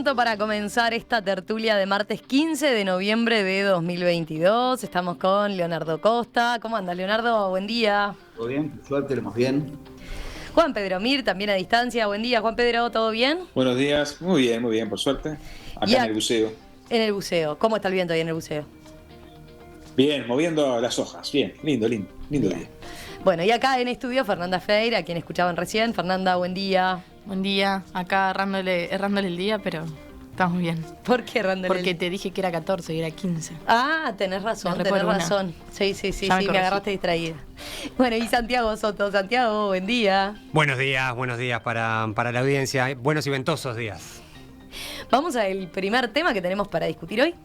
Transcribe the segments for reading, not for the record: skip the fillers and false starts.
minuto para comenzar esta tertulia de martes 15 de noviembre de 2022. Estamos con Leonardo Costa. ¿Cómo andas, Leonardo? Buen día. ¿Todo bien? Por suerte, lo más bien. Juan Pedro Mir, también a distancia. Buen día, Juan Pedro. ¿Todo bien? Buenos días. Muy bien, por suerte. Acá en el buceo. En el buceo. ¿Cómo está el viento ahí en el buceo? Bien, moviendo las hojas. Bien, lindo bien. Día. Bueno, y acá en estudio Fernanda Feir, a quien escuchaban recién. Fernanda, buen día. Buen día, acá errándole el día, pero estamos bien. ¿Por qué errándole? Porque te dije que era 14 y era 15. Ah, tenés razón. Sí, me agarraste distraída. Bueno, y Santiago Soto. Santiago, buen día. Buenos días para la audiencia. Buenos y ventosos días. Vamos al primer tema que tenemos para discutir hoy.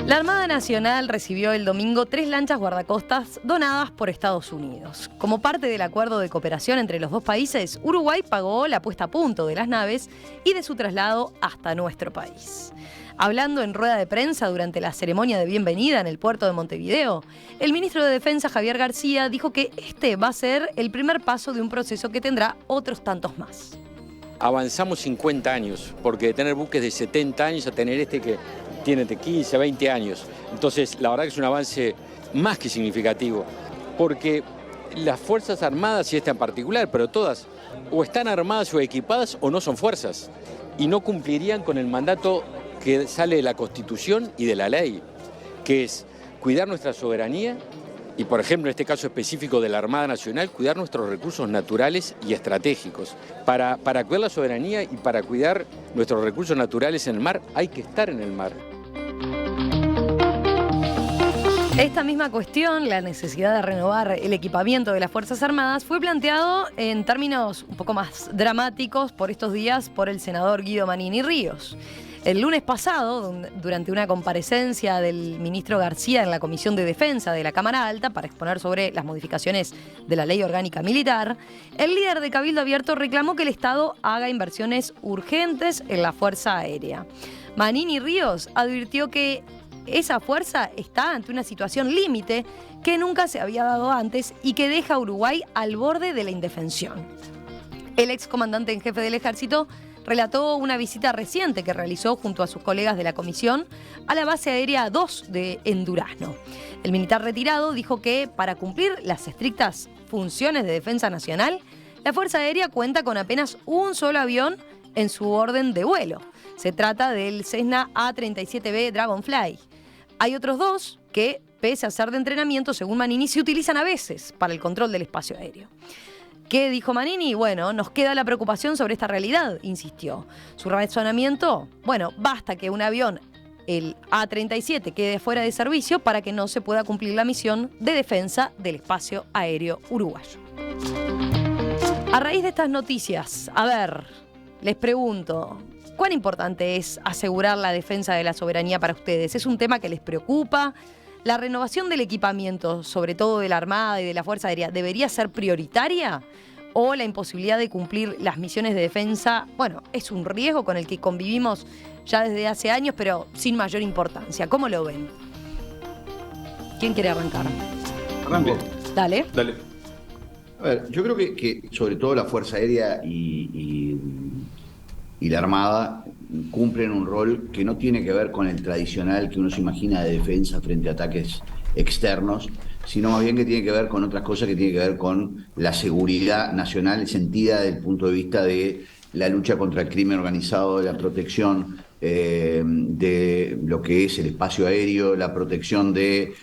La Armada Nacional recibió el domingo 3 lanchas guardacostas donadas por Estados Unidos. Como parte del acuerdo de cooperación entre los dos países, Uruguay pagó la puesta a punto de las naves y de su traslado hasta nuestro país. Hablando en rueda de prensa durante la ceremonia de bienvenida en el puerto de Montevideo, el ministro de Defensa, Javier García, dijo que este va a ser el primer paso de un proceso que tendrá otros tantos más. Avanzamos 50 años, porque de tener buques de 70 años a tener este que tiene de 15, 20 años. Entonces, la verdad que es un avance más que significativo, porque las Fuerzas Armadas, y esta en particular, pero todas, o están armadas o equipadas o no son fuerzas, y no cumplirían con el mandato que sale de la Constitución y de la ley, que es cuidar nuestra soberanía y, por ejemplo, en este caso específico de la Armada Nacional, cuidar nuestros recursos naturales y estratégicos. Para cuidar la soberanía y para cuidar nuestros recursos naturales en el mar, hay que estar en el mar. Esta misma cuestión, la necesidad de renovar el equipamiento de las Fuerzas Armadas, fue planteado en términos un poco más dramáticos por estos días por el senador Guido Manini Ríos. El lunes pasado, durante una comparecencia del ministro García en la Comisión de Defensa de la Cámara Alta para exponer sobre las modificaciones de la Ley Orgánica Militar, el líder de Cabildo Abierto reclamó que el Estado haga inversiones urgentes en la Fuerza Aérea. Manini Ríos advirtió que esa fuerza está ante una situación límite que nunca se había dado antes y que deja a Uruguay al borde de la indefensión. El excomandante en jefe del Ejército relató una visita reciente que realizó junto a sus colegas de la comisión a la base aérea 2 en Durazno. El militar retirado dijo que para cumplir las estrictas funciones de defensa nacional, la Fuerza Aérea cuenta con apenas un solo avión en su orden de vuelo. Se trata del Cessna A37B Dragonfly. Hay otros dos que, pese a ser de entrenamiento, según Manini, se utilizan a veces para el control del espacio aéreo. ¿Qué dijo Manini? Bueno, nos queda la preocupación sobre esta realidad, insistió. Su razonamiento, bueno, basta que un avión, el A37, quede fuera de servicio para que no se pueda cumplir la misión de defensa del espacio aéreo uruguayo. A raíz de estas noticias, les pregunto, ¿cuán importante es asegurar la defensa de la soberanía para ustedes? ¿Es un tema que les preocupa? ¿La renovación del equipamiento, sobre todo de la Armada y de la Fuerza Aérea, debería ser prioritaria? ¿O la imposibilidad de cumplir las misiones de defensa, es un riesgo con el que convivimos ya desde hace años, pero sin mayor importancia? ¿Cómo lo ven? ¿Quién quiere arrancar? Arranco. Dale. A ver, yo creo que sobre todo la Fuerza Aérea y la Armada cumplen un rol que no tiene que ver con el tradicional que uno se imagina de defensa frente a ataques externos, sino más bien que tiene que ver con otras cosas, que tiene que ver con la seguridad nacional sentida desde el punto de vista de la lucha contra el crimen organizado, de la protección de lo que es el espacio aéreo, la protección de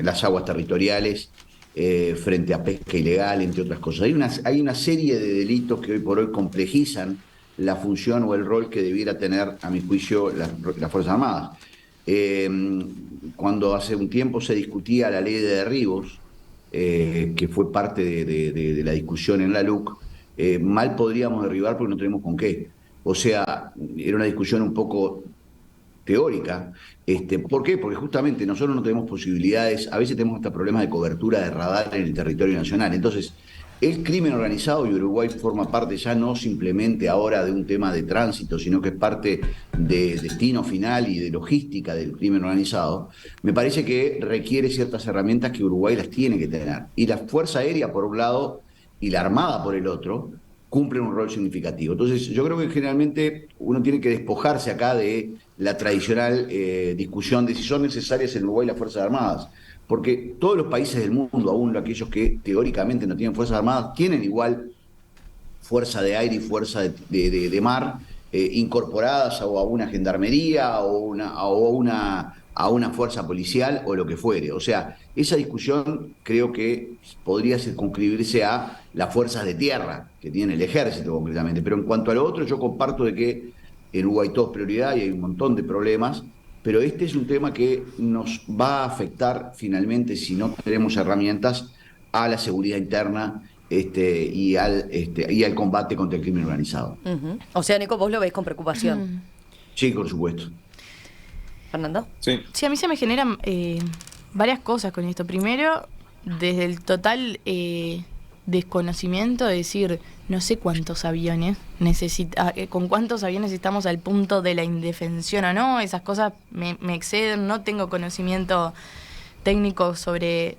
las aguas territoriales, frente a pesca ilegal, entre otras cosas. Hay una serie de delitos que hoy por hoy complejizan la función o el rol que debiera tener, a mi juicio, las Fuerzas Armadas. Cuando hace un tiempo se discutía la ley de derribos, que fue parte de la discusión en la LUC, mal podríamos derribar porque no tenemos con qué. O sea, era una discusión un poco teórica. ¿Por qué? Porque justamente nosotros no tenemos posibilidades, a veces tenemos hasta problemas de cobertura de radar en el territorio nacional. Entonces, el crimen organizado, y Uruguay forma parte ya no simplemente ahora de un tema de tránsito, sino que es parte de destino final y de logística del crimen organizado, me parece que requiere ciertas herramientas que Uruguay las tiene que tener. Y la Fuerza Aérea, por un lado, y la Armada, por el otro, cumplen un rol significativo. Entonces, yo creo que generalmente uno tiene que despojarse acá de la tradicional discusión de si son necesarias en Uruguay las Fuerzas Armadas, porque todos los países del mundo, aún aquellos que teóricamente no tienen Fuerzas Armadas, tienen igual fuerza de aire y fuerza de mar incorporadas a una gendarmería o a una fuerza policial o lo que fuere. O sea, esa discusión creo que podría circunscribirse a las fuerzas de tierra que tiene el ejército concretamente. Pero en cuanto a lo otro, yo comparto de que en Uruguay todo es prioridad y hay un montón de problemas, pero este es un tema que nos va a afectar finalmente, si no tenemos herramientas, a la seguridad interna y al combate contra el crimen organizado. Uh-huh. O sea, Nico, vos lo ves con preocupación. Sí, por supuesto. ¿Fernando? Sí. Sí, a mí se me generan varias cosas con esto. Primero, desde el total desconocimiento de decir, no sé cuántos aviones con cuántos aviones estamos al punto de la indefensión o no. Esas cosas me exceden, no tengo conocimiento técnico sobre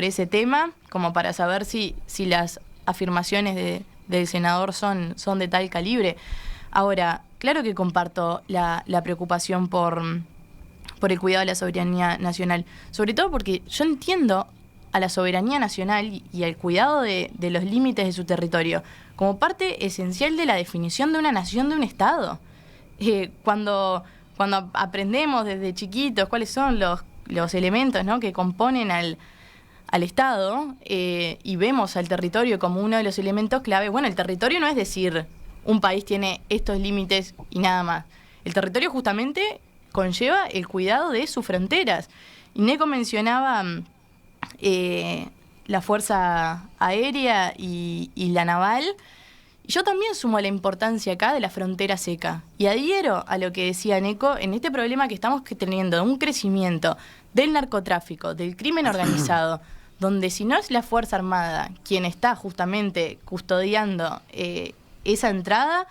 ese tema, como para saber si las afirmaciones del senador son de tal calibre. Ahora, claro que comparto la preocupación por el cuidado de la soberanía nacional, sobre todo porque yo entiendo a la soberanía nacional y al cuidado de los límites de su territorio como parte esencial de la definición de una nación, de un Estado. Cuando aprendemos desde chiquitos cuáles son los elementos, ¿no?, que componen al Estado, y vemos al territorio como uno de los elementos clave, bueno, el territorio no es decir un país tiene estos límites y nada más. El territorio justamente conlleva el cuidado de sus fronteras. Y Neco mencionaba la Fuerza Aérea y la Naval. Y yo también sumo la importancia acá de la frontera seca. Y adhiero a lo que decía Neco en este problema que estamos teniendo, de un crecimiento del narcotráfico, del crimen organizado, donde si no es la Fuerza Armada quien está justamente custodiando esa entrada,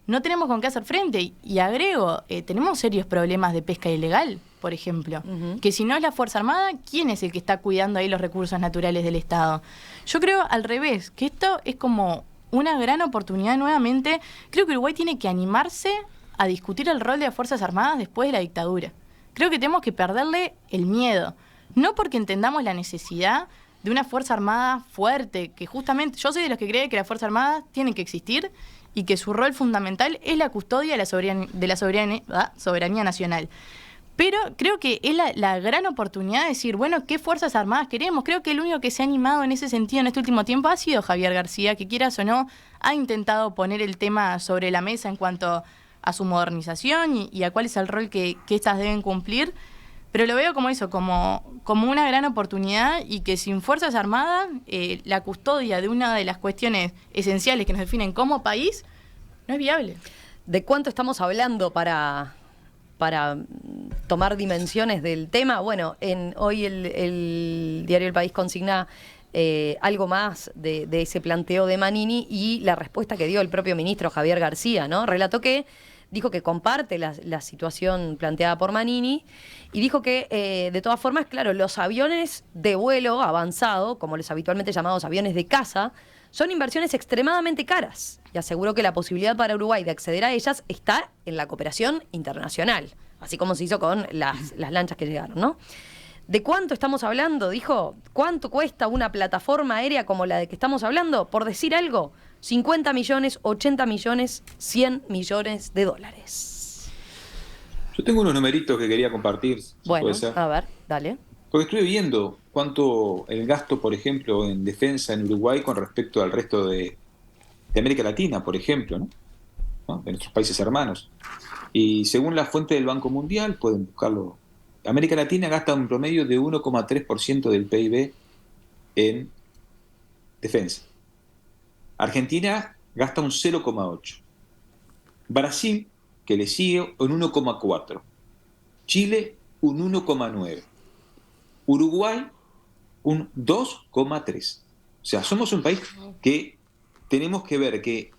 no tenemos con qué hacer frente. Y agrego, tenemos serios problemas de pesca ilegal, por ejemplo. Uh-huh. Que si no es la Fuerza Armada, ¿quién es el que está cuidando ahí los recursos naturales del Estado? Yo creo al revés, que esto es como una gran oportunidad nuevamente. Creo que Uruguay tiene que animarse a discutir el rol de las Fuerzas Armadas después de la dictadura. Creo que tenemos que perderle el miedo. No porque entendamos la necesidad de una Fuerza Armada fuerte, que justamente yo soy de los que cree que las Fuerzas Armadas tienen que existir y que su rol fundamental es la custodia de la soberanía nacional. Pero creo que es la gran oportunidad de decir, bueno, ¿qué Fuerzas Armadas queremos? Creo que el único que se ha animado en ese sentido en este último tiempo ha sido Javier García, que quieras o no, ha intentado poner el tema sobre la mesa en cuanto a su modernización y a cuál es el rol que éstas deben cumplir. Pero lo veo como eso, como una gran oportunidad, y que sin Fuerzas Armadas, la custodia de una de las cuestiones esenciales que nos definen como país no es viable. ¿De cuánto estamos hablando para tomar dimensiones del tema? Bueno, hoy el diario El País consigna algo más de ese planteo de Manini y la respuesta que dio el propio ministro Javier García, ¿no? Relató que dijo que comparte la situación planteada por Manini y dijo que, de todas formas, claro, los aviones de vuelo avanzado, como los habitualmente llamados aviones de caza, son inversiones extremadamente caras, y aseguró que la posibilidad para Uruguay de acceder a ellas está en la cooperación internacional, así como se hizo con las lanchas que llegaron, ¿no? ¿De cuánto estamos hablando? Dijo, ¿cuánto cuesta una plataforma aérea como la de que estamos hablando? Por decir algo, 50 millones, 80 millones, 100 millones de dólares. Yo tengo unos numeritos que quería compartir. Bueno, a ver, dale. Porque estuve viendo cuánto el gasto, por ejemplo, en defensa en Uruguay con respecto al resto de América Latina, por ejemplo, ¿no? De nuestros países hermanos. Y según la fuente del Banco Mundial, pueden buscarlo, América Latina gasta un promedio de 1,3% del PIB en defensa. Argentina gasta un 0,8%. Brasil, que le sigue, un 1,4%. Chile, un 1,9%. Uruguay, un 2,3%. O sea, somos un país que tenemos que ver que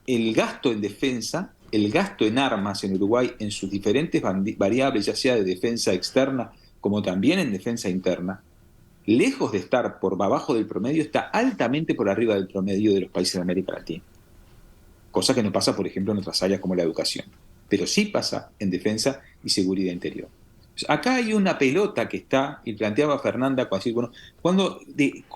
el gasto en defensa, el gasto en armas en Uruguay en sus diferentes variables, ya sea de defensa externa como también en defensa interna, lejos de estar por abajo del promedio, está altamente por arriba del promedio de los países de América Latina. cosa que no pasa, por ejemplo, en otras áreas como la educación. Pero sí pasa en defensa y seguridad interior. Acá hay una pelota que está, y planteaba Fernanda,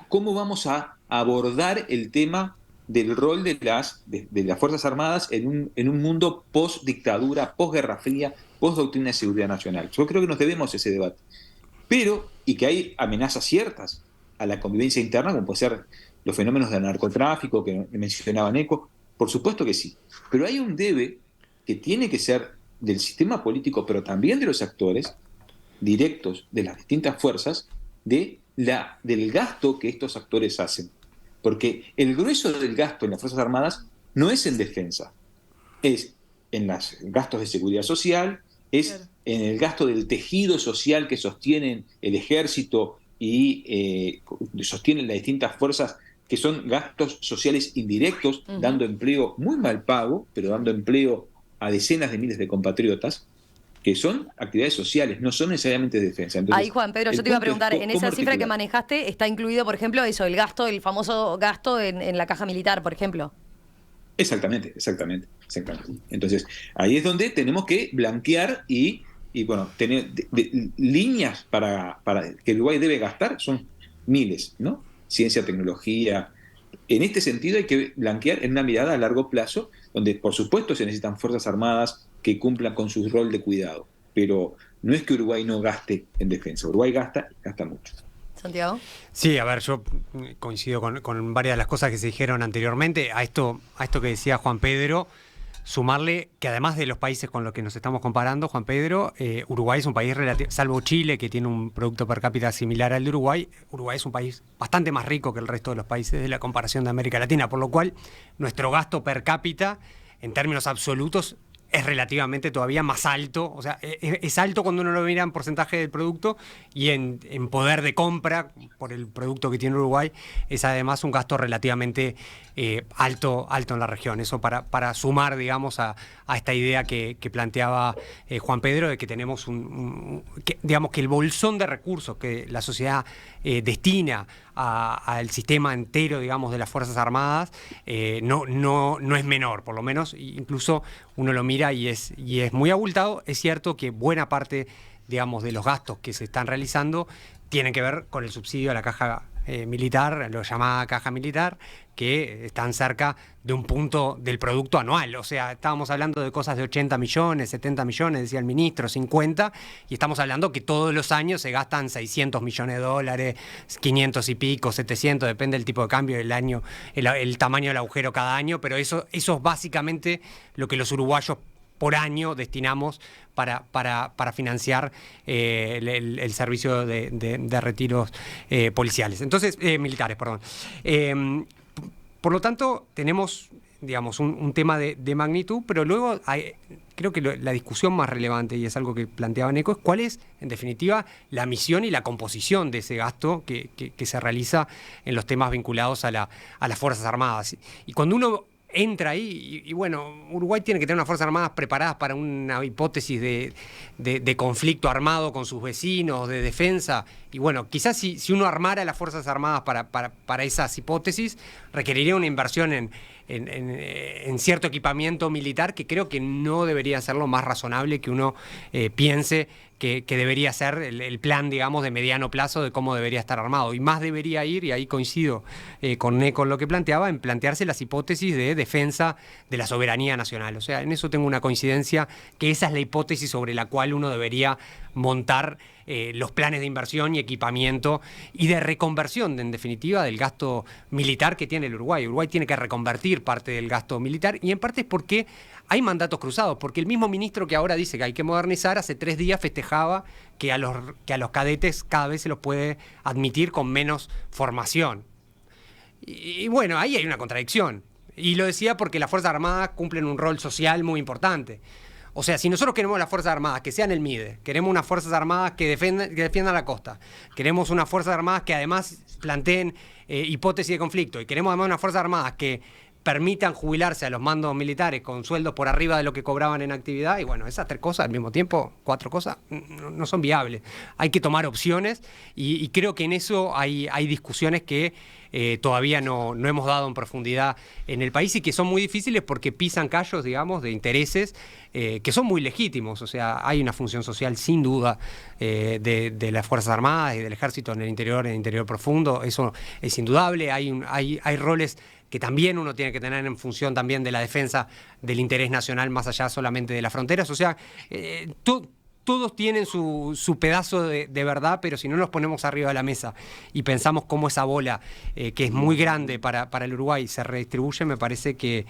¿cómo vamos a abordar el tema del rol de las Fuerzas Armadas en un mundo post-dictadura, post-Guerra Fría, post-doctrina de seguridad nacional? Yo creo que nos debemos ese debate. Pero, y que hay amenazas ciertas a la convivencia interna, como puede ser los fenómenos del narcotráfico que mencionaba Neco, por supuesto que sí. Pero hay un debe que tiene que ser del sistema político, pero también de los actores directos de las distintas fuerzas, del gasto que estos actores hacen. Porque el grueso del gasto en las Fuerzas Armadas no es en defensa, es en los gastos de seguridad social, es en el gasto del tejido social que sostienen el ejército y sostienen las distintas fuerzas, que son gastos sociales indirectos, dando empleo muy mal pago, pero dando empleo a decenas de miles de compatriotas, que son actividades sociales, no son necesariamente de defensa. Entonces, ahí, Juan Pedro, yo te iba a preguntar, en esa cifra que manejaste, ¿está incluido, por ejemplo, eso, el famoso gasto en la caja militar, por ejemplo? Exactamente. Entonces, ahí es donde tenemos que blanquear y bueno, tener líneas para que Uruguay debe gastar, son miles, ¿no? Ciencia, tecnología. En este sentido hay que blanquear en una mirada a largo plazo, donde por supuesto se necesitan Fuerzas Armadas que cumplan con su rol de cuidado, pero no es que Uruguay no gaste en defensa, Uruguay gasta mucho. Santiago. Sí, a ver, yo coincido con varias de las cosas que se dijeron anteriormente. A esto que decía Juan Pedro, sumarle que además de los países con los que nos estamos comparando, Juan Pedro, Uruguay es un país salvo Chile, que tiene un producto per cápita similar al de Uruguay, Uruguay es un país bastante más rico que el resto de los países de la comparación de América Latina, por lo cual nuestro gasto per cápita, en términos absolutos, es relativamente todavía más alto, o sea, es alto cuando uno lo mira en porcentaje del producto y en poder de compra por el producto que tiene Uruguay, es además un gasto relativamente alto en la región. Eso para sumar, digamos, a esta idea que planteaba Juan Pedro, de que tenemos digamos que el bolsón de recursos que la sociedad destina al sistema entero, digamos, de las Fuerzas Armadas, no es menor, por lo menos, incluso uno lo mira y es muy abultado. Es cierto que buena parte, digamos, de los gastos que se están realizando tienen que ver con el subsidio a la caja militar, lo llamada caja militar, que están cerca de un punto del producto anual. O sea, estábamos hablando de cosas de 80 millones, 70 millones, decía el ministro, 50, y estamos hablando que todos los años se gastan 600 millones de dólares, 500 y pico, 700, depende del tipo de cambio del año, el tamaño del agujero cada año, pero eso es básicamente lo que los uruguayos por año destinamos para financiar el servicio de retiros policiales. Entonces, militares, perdón. Por lo tanto, tenemos, digamos, un tema de magnitud, pero luego creo que la discusión más relevante, y es algo que planteaba Neco, es cuál es, en definitiva, la misión y la composición de ese gasto que se realiza en los temas vinculados a las Fuerzas Armadas. Y cuando uno entra ahí, y bueno, Uruguay tiene que tener unas Fuerzas Armadas preparadas para una hipótesis de conflicto armado con sus vecinos, de defensa, y bueno, quizás si uno armara las Fuerzas Armadas para esas hipótesis, requeriría una inversión en cierto equipamiento militar que creo que no debería ser lo más razonable que uno piense que debería ser el plan, digamos, de mediano plazo de cómo debería estar armado. Y más debería ir, y ahí coincido con lo que planteaba, en plantearse las hipótesis de defensa de la soberanía nacional. O sea, en eso tengo una coincidencia, que esa es la hipótesis sobre la cual uno debería montar los planes de inversión y equipamiento y de reconversión, en definitiva, del gasto militar que tiene el Uruguay. Uruguay tiene que reconvertir parte del gasto militar, y en parte es porque hay mandatos cruzados, porque el mismo ministro que ahora dice que hay que modernizar, hace 3 días festejaba que a los cadetes cada vez se los puede admitir con menos formación. Y bueno, ahí hay una contradicción. Y lo decía porque las Fuerzas Armadas cumplen un rol social muy importante. O sea, si nosotros queremos las Fuerzas Armadas que sean el MIDE, queremos unas Fuerzas Armadas que defiendan la costa, queremos unas Fuerzas Armadas que además planteen hipótesis de conflicto, y queremos además unas Fuerzas Armadas que permitan jubilarse a los mandos militares con sueldos por arriba de lo que cobraban en actividad, y bueno, esas 3 cosas al mismo tiempo, 4 cosas, no son viables. Hay que tomar opciones y creo que en eso hay discusiones que todavía no hemos dado en profundidad en el país y que son muy difíciles porque pisan callos, digamos, de intereses que son muy legítimos. O sea, hay una función social sin duda de las Fuerzas Armadas y del Ejército en el interior profundo, eso es indudable. Hay roles que también uno tiene que tener en función también de la defensa del interés nacional más allá solamente de las fronteras. O sea, todos tienen su pedazo de verdad, pero si no nos ponemos arriba de la mesa y pensamos cómo esa bola, que es muy grande para el Uruguay, se redistribuye, me parece que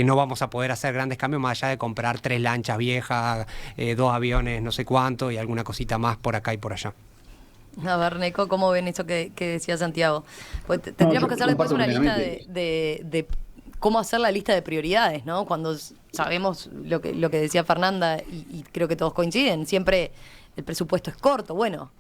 no vamos a poder hacer grandes cambios más allá de comprar 3 lanchas viejas, 2 aviones, no sé cuánto, y alguna cosita más por acá y por allá. A ver, Neco, ¿cómo ven esto que decía Santiago? Pues tendríamos que hacer después una lista de cómo hacer la lista de prioridades, ¿no? Cuando sabemos lo que decía Fernanda, y creo que todos coinciden, siempre el presupuesto es corto. Bueno,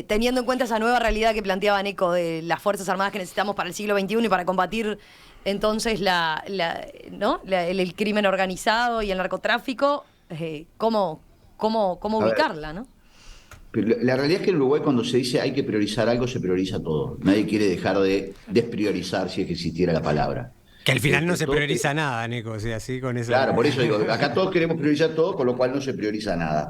teniendo en cuenta esa nueva realidad que planteaba Neco de las Fuerzas Armadas que necesitamos para el siglo XXI y para combatir entonces el crimen organizado y el narcotráfico, ¿cómo ubicarla, no? Pero la realidad es que en Uruguay cuando se dice hay que priorizar algo, se prioriza todo. Nadie quiere dejar de despriorizar, si es que existiera la palabra. Que al final no se prioriza nada, Nico, o sea, así con eso. Claro, por eso digo, acá todos queremos priorizar todo, con lo cual no se prioriza nada.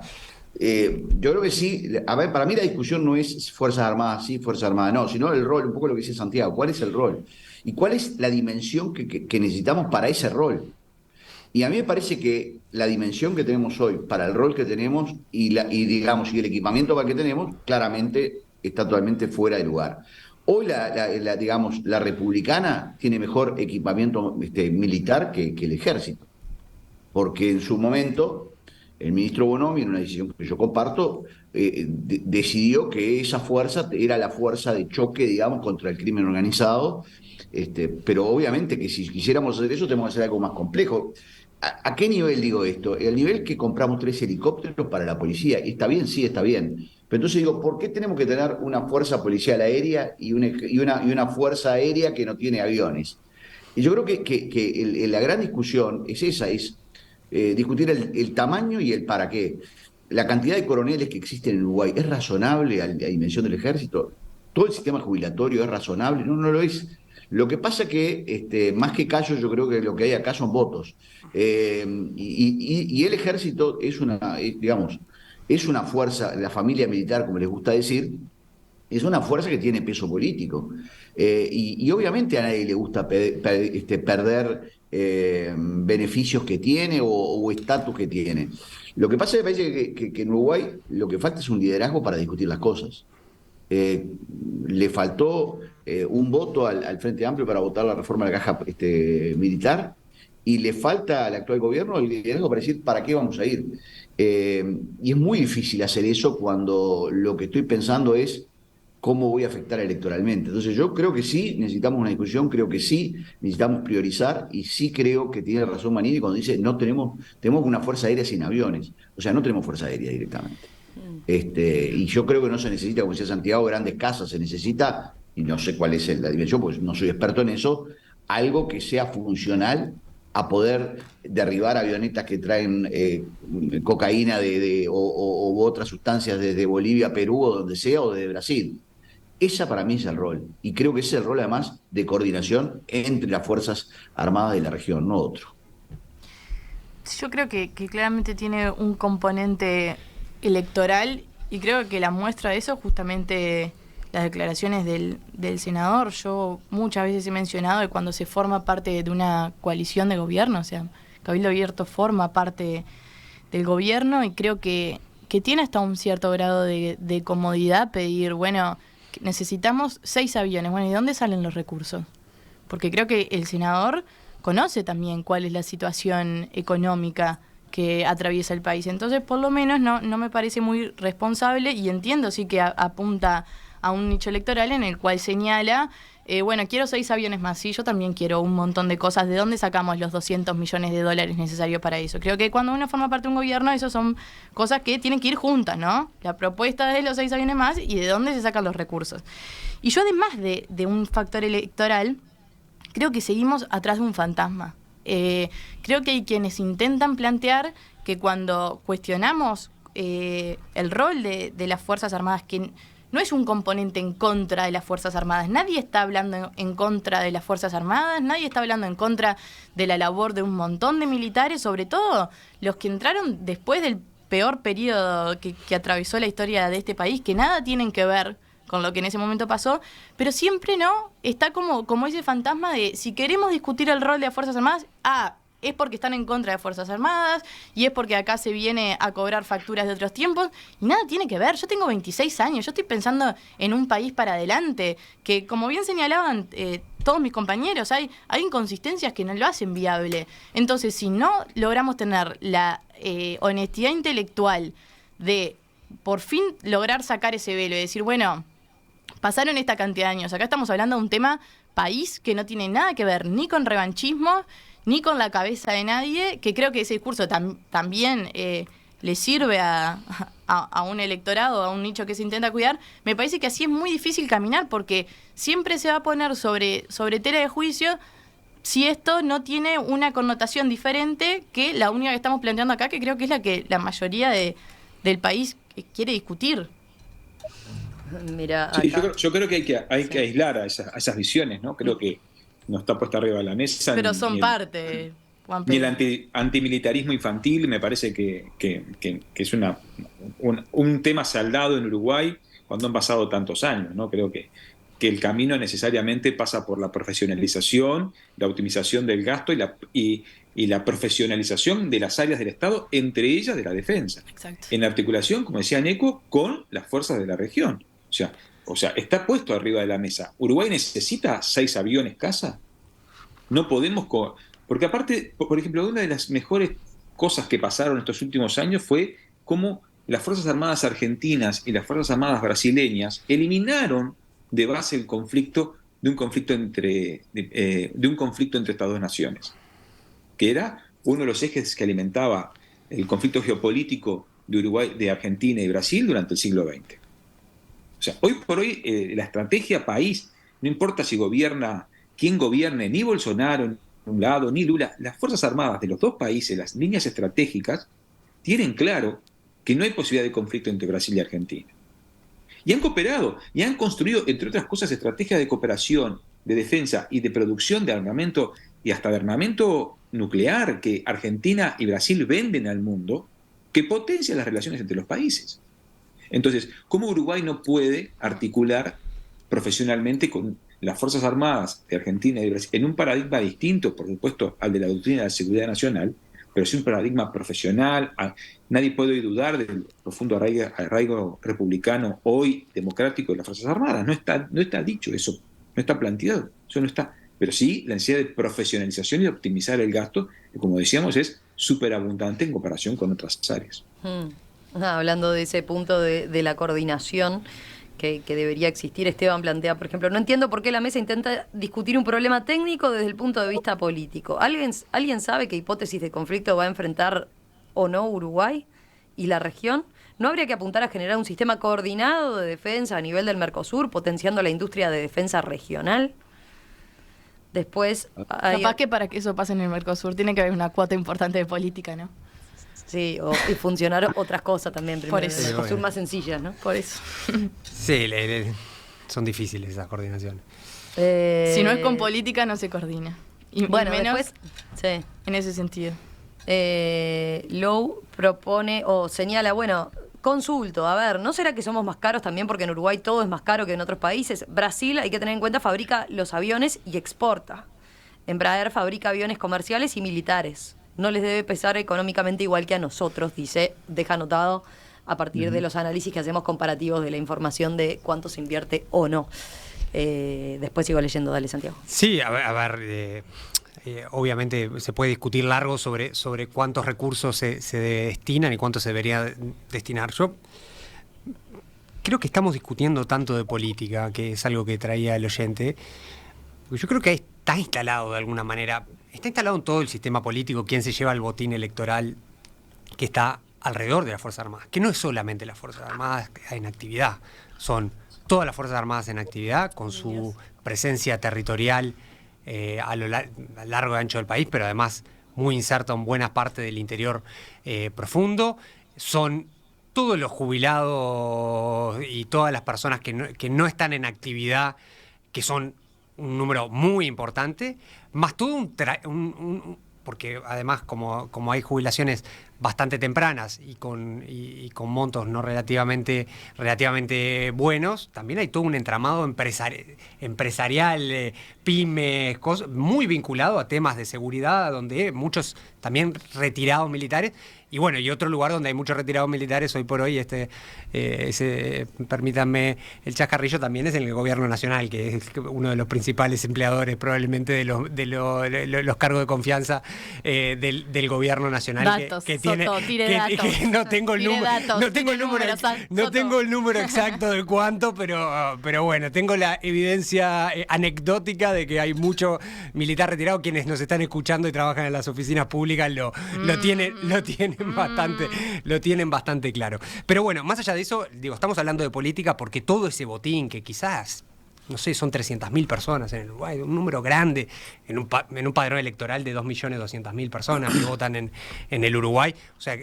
Yo creo que sí, a ver, para mí la discusión no es Fuerzas Armadas sí, Fuerzas Armadas no, sino el rol, un poco lo que dice Santiago, ¿cuál es el rol? ¿Y cuál es la dimensión que necesitamos para ese rol? Y a mí me parece que la dimensión que tenemos hoy para el rol que tenemos y el equipamiento para que tenemos, claramente está totalmente fuera de lugar. Hoy la republicana tiene mejor equipamiento militar que el ejército, porque en su momento el ministro Bonomi, en una decisión que yo comparto, decidió que esa fuerza era la fuerza de choque, digamos, contra el crimen organizado, pero obviamente que si quisiéramos hacer eso tenemos que hacer algo más complejo. ¿A qué nivel digo esto? El nivel que compramos 3 helicópteros para la policía. ¿Y está bien? Sí, está bien. Pero entonces digo, ¿por qué tenemos que tener una fuerza policial aérea y una fuerza aérea que no tiene aviones? Y yo creo que la gran discusión es esa, es discutir el tamaño y el para qué. La cantidad de coroneles que existen en Uruguay, ¿es razonable a la dimensión del ejército? ¿Todo el sistema jubilatorio es razonable? No lo es. Lo que pasa que, más que callos, yo creo que lo que hay acá son votos. Y el ejército es una fuerza, la familia militar, como les gusta decir, es una fuerza que tiene peso político. Y obviamente a nadie le gusta perder beneficios que tiene o estatus que tiene. Lo que pasa es que me parece que en Uruguay lo que falta es un liderazgo para discutir las cosas. Le faltó un voto al Frente Amplio para votar la reforma de la caja militar, y le falta al actual gobierno el liderazgo para decir para qué vamos a ir. Y es muy difícil hacer eso cuando lo que estoy pensando es cómo voy a afectar electoralmente. Entonces yo creo que sí necesitamos una discusión, creo que sí necesitamos priorizar, y sí creo que tiene razón Manini cuando dice tenemos una fuerza aérea sin aviones. O sea, no tenemos fuerza aérea directamente. Y yo creo que no se necesita, como decía Santiago, grandes casas, se necesita, y no sé cuál es la dimensión, porque no soy experto en eso, algo que sea funcional a poder derribar avionetas que traen cocaína o otras sustancias desde Bolivia, Perú o donde sea, o de Brasil. Esa para mí es el rol, y creo que ese es el rol además de coordinación entre las Fuerzas Armadas de la región, no otro. Yo creo que claramente tiene un componente electoral, y creo que la muestra de eso justamente las declaraciones del senador. Yo muchas veces he mencionado que cuando se forma parte de una coalición de gobierno, o sea, Cabildo Abierto forma parte del gobierno, y creo que tiene hasta un cierto grado de comodidad pedir, bueno, necesitamos 6 aviones, bueno, ¿y de dónde salen los recursos? Porque creo que el senador conoce también cuál es la situación económica que atraviesa el país. Entonces, por lo menos, no me parece muy responsable, y entiendo sí que apunta a un nicho electoral en el cual señala, bueno, quiero 6 aviones más, sí, yo también quiero un montón de cosas. ¿De dónde sacamos los $200 millones necesarios para eso? Creo que cuando uno forma parte de un gobierno, eso son cosas que tienen que ir juntas, ¿no? La propuesta de los 6 aviones más y de dónde se sacan los recursos. Y yo, además de un factor electoral, creo que seguimos atrás de un fantasma. Creo que hay quienes intentan plantear que cuando cuestionamos el rol de las Fuerzas Armadas, que no es un componente en contra de las Fuerzas Armadas, nadie está hablando en contra de las Fuerzas Armadas, nadie está hablando en contra de la labor de un montón de militares, sobre todo los que entraron después del peor periodo que atravesó la historia de este país, que nada tienen que ver con lo que en ese momento pasó, pero siempre está como ese fantasma de si queremos discutir el rol de las Fuerzas Armadas, es porque están en contra de Fuerzas Armadas y es porque acá se viene a cobrar facturas de otros tiempos y nada tiene que ver. Yo tengo 26 años, yo estoy pensando en un país para adelante, que como bien señalaban todos mis compañeros, hay inconsistencias que no lo hacen viable. Entonces, si no logramos tener la honestidad intelectual de por fin lograr sacar ese velo y decir, bueno, pasaron esta cantidad de años, acá estamos hablando de un tema país que no tiene nada que ver ni con revanchismo, ni con la cabeza de nadie, que creo que ese discurso también le sirve a un electorado, a un nicho que se intenta cuidar. Me parece que así es muy difícil caminar, porque siempre se va a poner sobre tela de juicio si esto no tiene una connotación diferente que la única que estamos planteando acá, que creo que es la que la mayoría del país quiere discutir. Mira, sí, yo creo que hay que aislar a esas visiones, ¿no? Creo que no está puesta arriba de la mesa. Pero son parte, Juan Ni Pedro. el antimilitarismo infantil, me parece que es un tema saldado en Uruguay cuando han pasado tantos años, ¿no? Creo que el camino necesariamente pasa por la profesionalización, la optimización del gasto y la profesionalización de las áreas del Estado, entre ellas de la defensa. Exacto. En articulación, como decía Neco, con las fuerzas de la región. O sea, está puesto arriba de la mesa. ¿Uruguay necesita 6 aviones caza? No podemos... Porque aparte, por ejemplo, una de las mejores cosas que pasaron estos últimos años fue cómo las Fuerzas Armadas argentinas y las Fuerzas Armadas brasileñas eliminaron de base el conflicto de un conflicto entre estas dos naciones, que era uno de los ejes que alimentaba el conflicto geopolítico de Uruguay, de Argentina y Brasil durante el siglo XX. O sea, hoy por hoy la estrategia país, no importa si gobierna, quién gobierne, ni Bolsonaro en un lado, ni Lula, las Fuerzas Armadas de los dos países, las líneas estratégicas, tienen claro que no hay posibilidad de conflicto entre Brasil y Argentina. Y han cooperado, y han construido, entre otras cosas, estrategias de cooperación, de defensa y de producción de armamento, y hasta de armamento nuclear, que Argentina y Brasil venden al mundo, que potencia las relaciones entre los países. Entonces, ¿cómo Uruguay no puede articular profesionalmente con las Fuerzas Armadas de Argentina y de Brasil en un paradigma distinto, por supuesto, al de la doctrina de la seguridad nacional, pero sí un paradigma profesional? Nadie puede dudar del profundo arraigo republicano, hoy democrático, de las Fuerzas Armadas. No está dicho eso, no está planteado, eso no está. Pero sí la necesidad de profesionalización y de optimizar el gasto, que como decíamos es súper abundante en comparación con otras áreas. Hablando de ese punto de la coordinación que debería existir, Esteban plantea, por ejemplo, no entiendo por qué la mesa intenta discutir un problema técnico desde el punto de vista político. ¿Alguien sabe qué hipótesis de conflicto va a enfrentar o no Uruguay y la región? ¿No habría que apuntar a generar un sistema coordinado de defensa a nivel del Mercosur, potenciando la industria de defensa regional? Después... Capaz que para que eso pase en el Mercosur tiene que haber una cuota importante de política, ¿no? Sí, y funcionar otras cosas también. Primero, por eso. Mercosur más sencillas, ¿no? Por eso. Sí, son difíciles esas coordinaciones. Si no es con política, no se coordina. Y bueno, menos después, sí. En ese sentido. Lowe propone o señala, bueno, consulto, a ver, ¿no será que somos más caros también porque en Uruguay todo es más caro que en otros países? Brasil, hay que tener en cuenta, fabrica los aviones y exporta. Embraer fabrica aviones comerciales y militares. No les debe pesar económicamente igual que a nosotros, deja anotado a partir de los análisis que hacemos comparativos de la información de cuánto se invierte o no. Después sigo leyendo, dale, Santiago. Sí, a ver, obviamente se puede discutir largo sobre cuántos recursos se destinan y cuánto se debería destinar. Yo creo que estamos discutiendo tanto de política, que es algo que traía el oyente, porque yo creo que está instalado de alguna manera, está instalado en todo el sistema político quién se lleva el botín electoral que está alrededor de las Fuerzas Armadas, que no es solamente las Fuerzas Armadas en actividad, son todas las Fuerzas Armadas en actividad, con su presencia territorial a lo largo y ancho del país, pero además muy inserto en buena parte del interior profundo. Son todos los jubilados y todas las personas que no están en actividad, que son un número muy importante, más todo porque además como hay jubilaciones bastante tempranas y con montos no relativamente buenos, también hay todo un entramado empresarial, pymes, muy vinculado a temas de seguridad, donde muchos también retirados militares. Y bueno, y otro lugar donde hay muchos retirados militares hoy por hoy, permítanme el chascarrillo, también es en el gobierno nacional, que es uno de los principales empleadores probablemente de los cargos de confianza del gobierno nacional. Datos, que tiene, Soto, tire datos. que no tengo el número exacto de cuánto, pero bueno, tengo la evidencia anecdótica de que hay mucho militar retirado. Quienes nos están escuchando y trabajan en las oficinas públicas lo tienen bastante claro. Pero bueno, más allá de eso, digo, estamos hablando de política porque todo ese botín que quizás, no sé, son 300.000 personas en el Uruguay, un número grande, en un padrón electoral de 2.200.000 personas que votan en el Uruguay. O sea,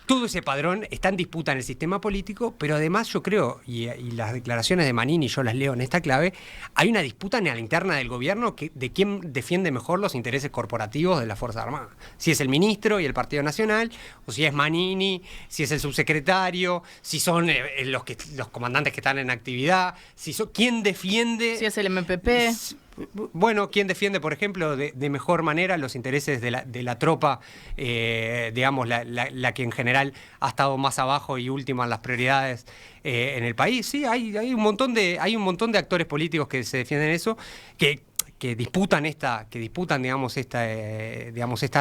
todo ese padrón está en disputa en el sistema político, pero además yo creo, y las declaraciones de Manini yo las leo en esta clave, hay una disputa en la interna del gobierno de quién defiende mejor los intereses corporativos de las Fuerzas Armadas. Si es el ministro y el Partido Nacional, o si es Manini, si es el subsecretario, si son los comandantes que están en actividad, quién defiende... Si es el MPP... Bueno, ¿quién defiende, por ejemplo, de mejor manera los intereses de la tropa, digamos, la que en general ha estado más abajo y última en las prioridades en el país? Sí, hay un montón de actores políticos que se defienden eso, que disputan esta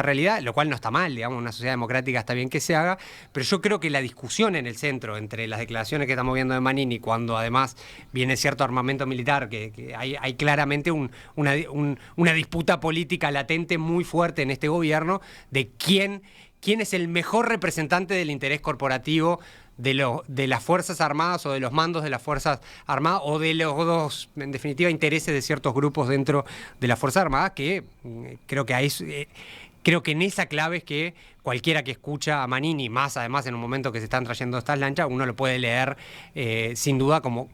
realidad, lo cual no está mal, digamos, una sociedad democrática está bien que se haga, pero yo creo que la discusión en el centro entre las declaraciones que estamos viendo de Manini, cuando además viene cierto armamento militar, que hay claramente una disputa política latente muy fuerte en este gobierno de quién es el mejor representante del interés corporativo de las Fuerzas Armadas o de los mandos de las Fuerzas Armadas o de los dos, en definitiva, intereses de ciertos grupos dentro de las Fuerzas Armadas, que creo que en esa clave es que cualquiera que escucha a Manini, más además en un momento que se están trayendo estas lanchas, uno lo puede leer sin duda como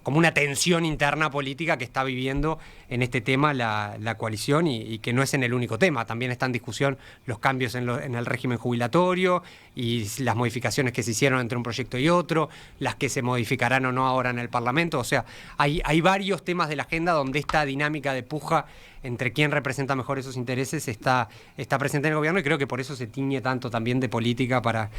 una tensión interna política que está viviendo en este tema la coalición y que no es en el único tema. También está en discusión los cambios en el régimen jubilatorio y las modificaciones que se hicieron entre un proyecto y otro, las que se modificarán o no ahora en el Parlamento. O sea, hay varios temas de la agenda donde esta dinámica de puja entre quién representa mejor esos intereses está presente en el gobierno, y creo que por eso se tiñe tanto también de política para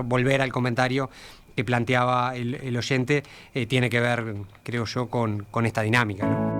volver al comentario que planteaba el oyente, tiene que ver, creo yo, con esta dinámica, ¿no?